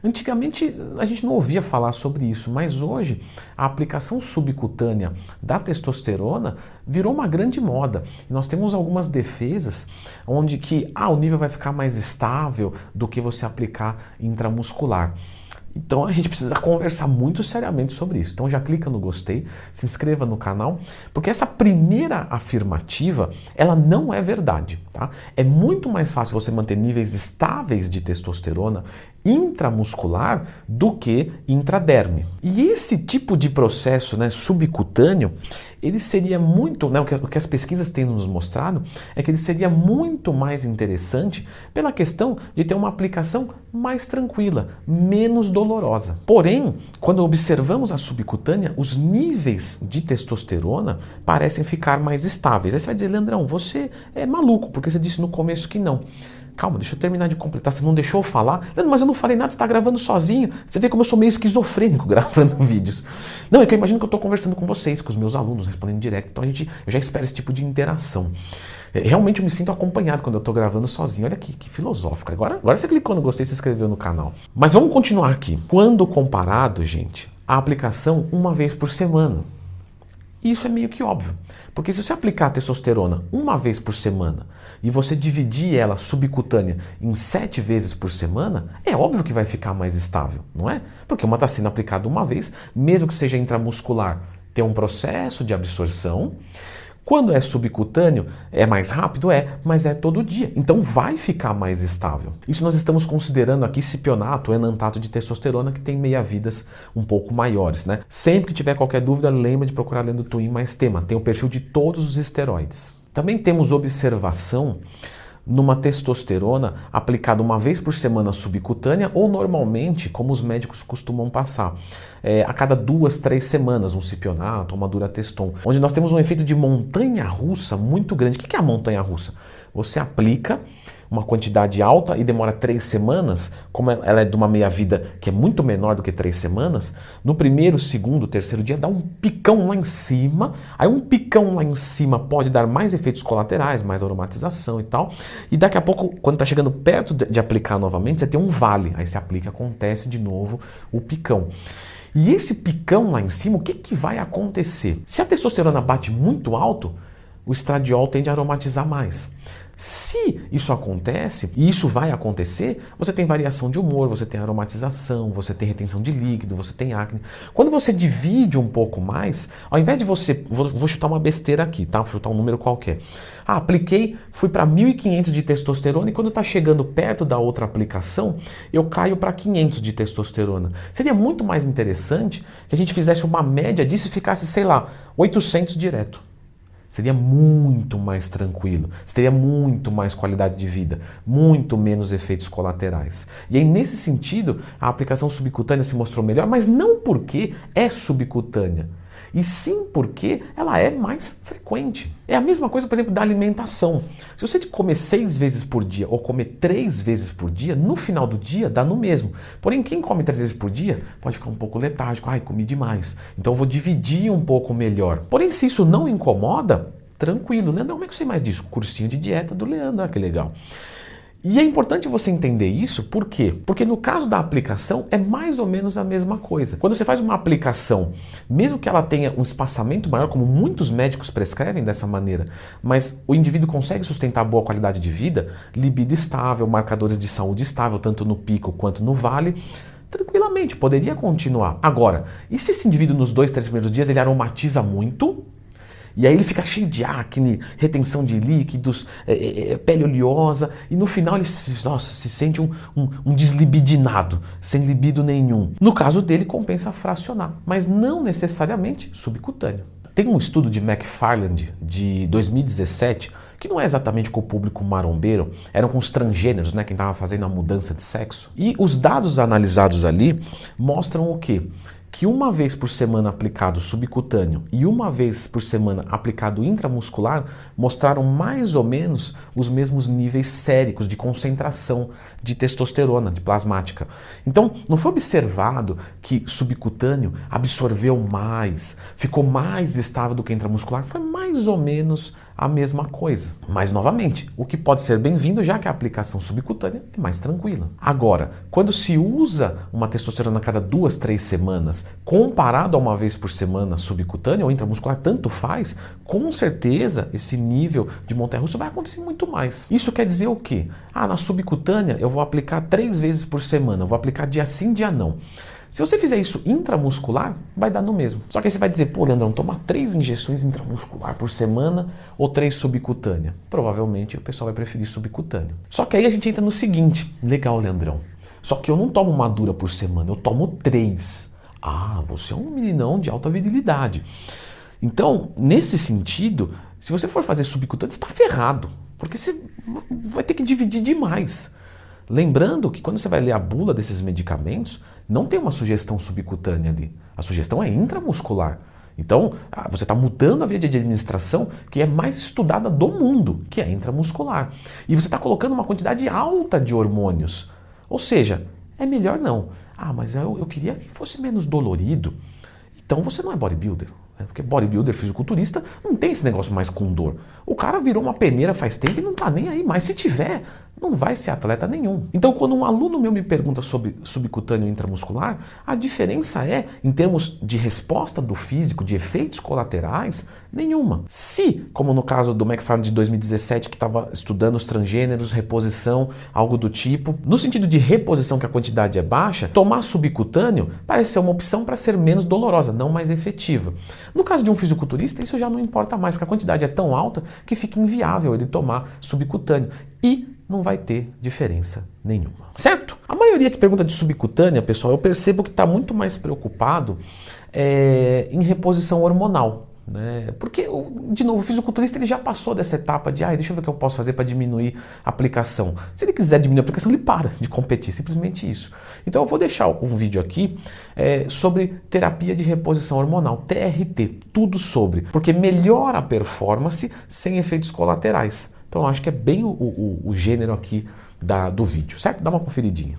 Antigamente a gente não ouvia falar sobre isso, mas hoje a aplicação subcutânea da testosterona virou uma grande moda. Nós temos algumas defesas onde que o nível vai ficar mais estável do que você aplicar intramuscular. Então a gente precisa conversar muito seriamente sobre isso. Então já clica no gostei, se inscreva no canal, porque essa primeira afirmativa, ela não é verdade, tá? É muito mais fácil você manter níveis estáveis de testosterona intramuscular do que intraderme. E esse tipo de processo, né, subcutâneo, ele seria muito, né, o que as pesquisas têm nos mostrado é que ele seria muito mais interessante pela questão de ter uma aplicação mais tranquila, menos dolorosa. Porém, quando observamos a subcutânea, os níveis de testosterona parecem ficar mais estáveis. Aí você vai dizer, Leandrão, você é maluco, porque você disse no começo que não. Calma, deixa eu terminar de completar, você não deixou eu falar? Não, mas eu não falei nada, você está gravando sozinho. Você vê como eu sou meio esquizofrênico gravando vídeos. Não, é que eu imagino que eu estou conversando com vocês, com os meus alunos, respondendo direto. Então eu já espero esse tipo de interação. Realmente eu me sinto acompanhado quando eu estou gravando sozinho. Olha que filosófico. Agora você clicou no gostei e se inscreveu no canal. Mas vamos continuar aqui. Quando comparado, gente, a aplicação uma vez por semana. Isso é meio que óbvio, porque se você aplicar a testosterona uma vez por semana e você dividir ela subcutânea em 7 vezes por semana, é óbvio que vai ficar mais estável, não é? Porque uma está sendo aplicada uma vez, mesmo que seja intramuscular, tem um processo de absorção. Quando é subcutâneo, é mais rápido? Mas é todo dia. Então vai ficar mais estável. Isso nós estamos considerando aqui cipionato, enantato de testosterona, que tem meia-vidas um pouco maiores, né? Sempre que tiver qualquer dúvida, lembra de procurar lendo Twin mais tema. Tem o perfil de todos os esteroides. Também temos observação numa testosterona aplicada uma vez por semana subcutânea ou normalmente, como os médicos costumam passar, a cada 2, 3 semanas, um cipionato, uma durateston, onde nós temos um efeito de montanha-russa muito grande. O que é a montanha-russa? Você aplica uma quantidade alta e demora 3 semanas, como ela é de uma meia-vida que é muito menor do que 3 semanas, no primeiro, segundo, terceiro dia dá um picão lá em cima, aí um picão lá em cima pode dar mais efeitos colaterais, mais aromatização e tal, e daqui a pouco, quando está chegando perto de aplicar novamente, você tem um vale, aí você aplica, acontece de novo o picão. E esse picão lá em cima, o que vai acontecer? Se a testosterona bate muito alto, o estradiol tende a aromatizar mais. Se isso acontece, e isso vai acontecer, você tem variação de humor, você tem aromatização, você tem retenção de líquido, você tem acne. Quando você divide um pouco mais, ao invés de você... Vou chutar uma besteira aqui, tá? Vou chutar um número qualquer. Apliquei, fui para 1.500 de testosterona e quando está chegando perto da outra aplicação, eu caio para 500 de testosterona. Seria muito mais interessante que a gente fizesse uma média disso e ficasse, sei lá, 800 direto. Seria muito mais tranquilo, teria muito mais qualidade de vida, muito menos efeitos colaterais. E aí, nesse sentido, a aplicação subcutânea se mostrou melhor, mas não porque é subcutânea, e sim porque ela é mais frequente. É a mesma coisa, por exemplo, da alimentação. Se você comer 6 vezes por dia ou comer 3 vezes por dia, no final do dia dá no mesmo. Porém, quem come 3 vezes por dia pode ficar um pouco letárgico. Ai, comi demais. Então eu vou dividir um pouco melhor. Porém, se isso não incomoda, tranquilo. Leandro, como é que eu sei mais disso? Cursinho de dieta do Leandro, que legal. E é importante você entender isso, por quê? Porque no caso da aplicação é mais ou menos a mesma coisa. Quando você faz uma aplicação, mesmo que ela tenha um espaçamento maior, como muitos médicos prescrevem dessa maneira, mas o indivíduo consegue sustentar boa qualidade de vida, libido estável, marcadores de saúde estável, tanto no pico quanto no vale, tranquilamente, poderia continuar. Agora, e se esse indivíduo nos 2, 3 primeiros dias ele aromatiza muito? E aí ele fica cheio de acne, retenção de líquidos, pele oleosa, e no final ele se sente um deslibidinado, sem libido nenhum. No caso dele, compensa fracionar, mas não necessariamente subcutâneo. Tem um estudo de McFarland de 2017, que não é exatamente com o público marombeiro, eram com os transgêneros, né, quem estava fazendo a mudança de sexo. E os dados analisados ali mostram o quê? Que uma vez por semana aplicado subcutâneo e uma vez por semana aplicado intramuscular mostraram mais ou menos os mesmos níveis séricos de concentração de testosterona, de plasmática. Então, não foi observado que subcutâneo absorveu mais, ficou mais estável do que intramuscular, foi mais ou menos a mesma coisa. Mas, novamente, o que pode ser bem-vindo, já que a aplicação subcutânea é mais tranquila. Agora, quando se usa uma testosterona a cada 2, 3 semanas, comparado a uma vez por semana subcutânea ou intramuscular, tanto faz, com certeza esse nível de montanha-russa vai acontecer muito mais. Isso quer dizer o quê? Na subcutânea eu vou aplicar 3 vezes por semana, eu vou aplicar dia sim, dia não. Se você fizer isso intramuscular, vai dar no mesmo. Só que aí você vai dizer, pô, Leandrão, toma 3 injeções intramuscular por semana ou 3 subcutânea. Provavelmente o pessoal vai preferir subcutânea. Só que aí a gente entra no seguinte, legal, Leandrão, só que eu não tomo uma dura por semana, eu tomo 3. Você é um meninão de alta virilidade. Então, nesse sentido, se você for fazer subcutânea, você está ferrado, porque você vai ter que dividir demais. Lembrando que quando você vai ler a bula desses medicamentos, não tem uma sugestão subcutânea ali. A sugestão é intramuscular. Então, você está mudando a via de administração que é mais estudada do mundo, que é intramuscular. E você está colocando uma quantidade alta de hormônios. Ou seja, é melhor não. Mas eu queria que fosse menos dolorido. Então você não é bodybuilder. Porque bodybuilder, fisiculturista, não tem esse negócio mais com dor. O cara virou uma peneira faz tempo e não tá nem aí. Mas se tiver, não vai ser atleta nenhum. Então, quando um aluno meu me pergunta sobre subcutâneo intramuscular, a diferença é, em termos de resposta do físico, de efeitos colaterais, nenhuma. Se, como no caso do McFarland de 2017, que estava estudando os transgêneros, reposição, algo do tipo, no sentido de reposição, que a quantidade é baixa, tomar subcutâneo parece ser uma opção para ser menos dolorosa, não mais efetiva. No caso de um fisiculturista, isso já não importa mais, porque a quantidade é tão alta que fica inviável ele tomar subcutâneo. E não vai ter diferença nenhuma, certo? A maioria que pergunta de subcutânea, pessoal, eu percebo que está muito mais preocupado em reposição hormonal. Porque, de novo, o fisiculturista ele já passou dessa etapa de deixa eu ver o que eu posso fazer para diminuir a aplicação. Se ele quiser diminuir a aplicação, ele para de competir, simplesmente isso. Então eu vou deixar um vídeo aqui sobre terapia de reposição hormonal, TRT, tudo sobre, porque melhora a performance sem efeitos colaterais. Então eu acho que é bem o gênero aqui do vídeo, certo? Dá uma conferidinha.